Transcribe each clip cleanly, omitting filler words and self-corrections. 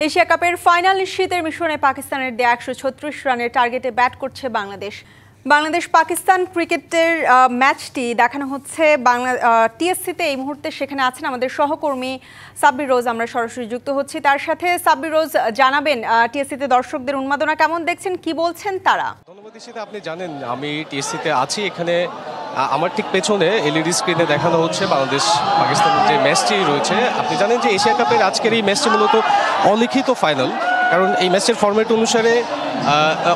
Asia কাপের final নিশ্চিতের মিশনে পাকিস্তানের দেয়া ১৩৬ রানের টার্গেটে ব্যাট করছে বাংলাদেশ পাকিস্তান ক্রিকেটের ম্যাচটি দেখানো হচ্ছে টিএসসিতে। এই মুহূর্তে সেখানে আছেন আমাদের সহকর্মী সাব্বির রোজ। আমরা সরাসরি যুক্ত হচ্ছি তার সাথে। সাব্বির রোজ, জানাবেন টিএসসিতে দর্শকদের উন্মাদনা কেমন দেখছেন, কি বলছেন তারা? ধন্যবাদ। আপনি জানেন আমি টিএসসিতে আছি। এখানে আমার ঠিক পেছনে এলইডি স্ক্রিনে দেখানো হচ্ছে বাংলাদেশ পাকিস্তানের যে ম্যাচটি রয়েছে। আপনি জানেন যে এশিয়া কাপের আজকের এই ম্যাচটি মূলত অলিখিত ফাইনাল, কারণ এই ম্যাচের ফরম্যাট অনুসারে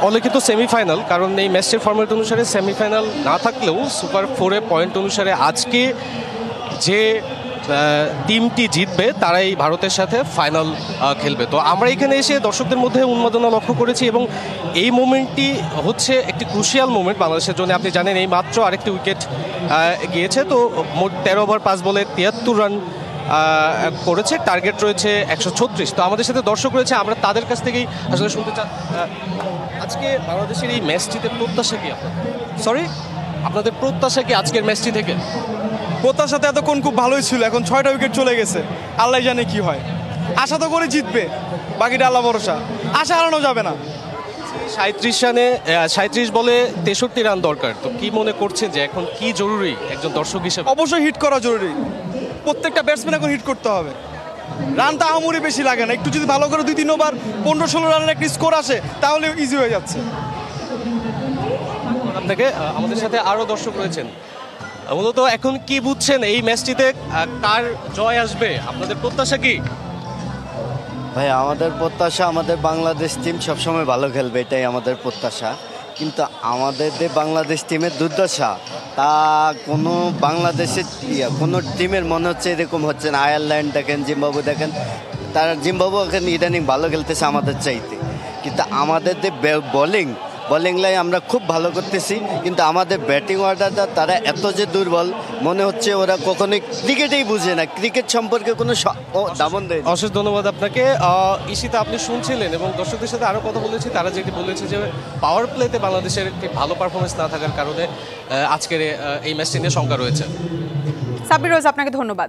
অলিখিত সেমিফাইনাল, কারণ এই ম্যাচের ফরম্যাট অনুসারে সেমিফাইনাল না থাকলেও সুপার 4-এ পয়েন্ট অনুসারে আজকে যে টিমটি জিতবে তারাই ভারতের সাথে ফাইনাল খেলবে। তো আমরা এখানে এসে দর্শকদের মধ্যে উন্মাদনা লক্ষ্য করেছি এবং এই মোমেন্টটি হচ্ছে একটি ক্রুশিয়াল মোমেন্ট বাংলাদেশের জন্য। আপনি জানেন এই মাত্র আরেকটি উইকেট গিয়েছে, তো মোট 13 ওভার 5 বলে 73 রান করেছে, টার্গেট রয়েছে 136। তো আমাদের সাথে দর্শক রয়েছে, আমরা তাদের কাছ থেকেই আসলে শুনতে চাই আজকে বাংলাদেশের এই ম্যাচটিতে প্রত্যাশা কি আপনাদের প্রত্যাশা কি আজকের ম্যাচটি থেকে? প্রত্যাশাতে এতক্ষণ খুব ভালোই ছিল, এখন 6টা উইকেট চলে গেছে, আল্লাহ জানে কি হয়। আশা তো করে জিতবে, বাকিটা আল্লাহ ভরসা, আশা হারানো যাবে না। 37 বলে 63 রান দরকার। তো কি মনে করছেন যে এখন কি জরুরি একজন দর্শক হিসেবে? অবশ্যই হিট করা জরুরি, প্রত্যেকটা ব্যাটসম্যান এখন হিট করতে হবে। রানটা আহামরি বেশি লাগে না, একটু যদি ভালো করে 2-3 ওভার 15-16 রানের একটা স্কোর আসে তাহলে ইজি হয়ে যাচ্ছে। আপনাকে আমাদের সাথে আরও দর্শক রয়েছেন। মূলত এখন কি বুঝছেন এই ম্যাচটিতে কার জয় আসবে? আপনাদের প্রত্যাশা কি? ভাই আমাদের প্রত্যাশা আমাদের বাংলাদেশ টিম সবসময় ভালো খেলবে, এটাই আমাদের প্রত্যাশা। কিন্তু আমাদের যে বাংলাদেশ টিমের দুর্দশা, তা কোনো বাংলাদেশের কোনো টিমের মনে হচ্ছে এরকম হচ্ছে না। আয়ারল্যান্ড দেখেন, জিম্বাবু দেখেন, তারা জিম্বাবু এখন ইদানিং ভালো খেলতেছে আমাদের চাইতে। কিন্তু আমাদের যে বোলিং লাইন আমরা খুব ভালো করতেছি, কিন্তু আমাদের ব্যাটিং অর্ডারটা তারা এত যে দুর্বল, মনে হচ্ছে ওরা কখনোই ক্রিকেটেই বুঝে না, ক্রিকেট সম্পর্কে কোনো দামন দেয়। অশেষ ধন্যবাদ আপনাকে। ঈশিতা, আপনি শুনছিলেন এবং দর্শকদের সাথে আরও কথা বলেছি, তারা যেটি বলেছে যে পাওয়ার প্লেতে বাংলাদেশের একটি ভালো পারফরমেন্স না থাকার কারণে আজকের এই ম্যাচটি নিয়ে শঙ্কা রয়েছে। সাব্বির রোজ, আপনাকে ধন্যবাদ।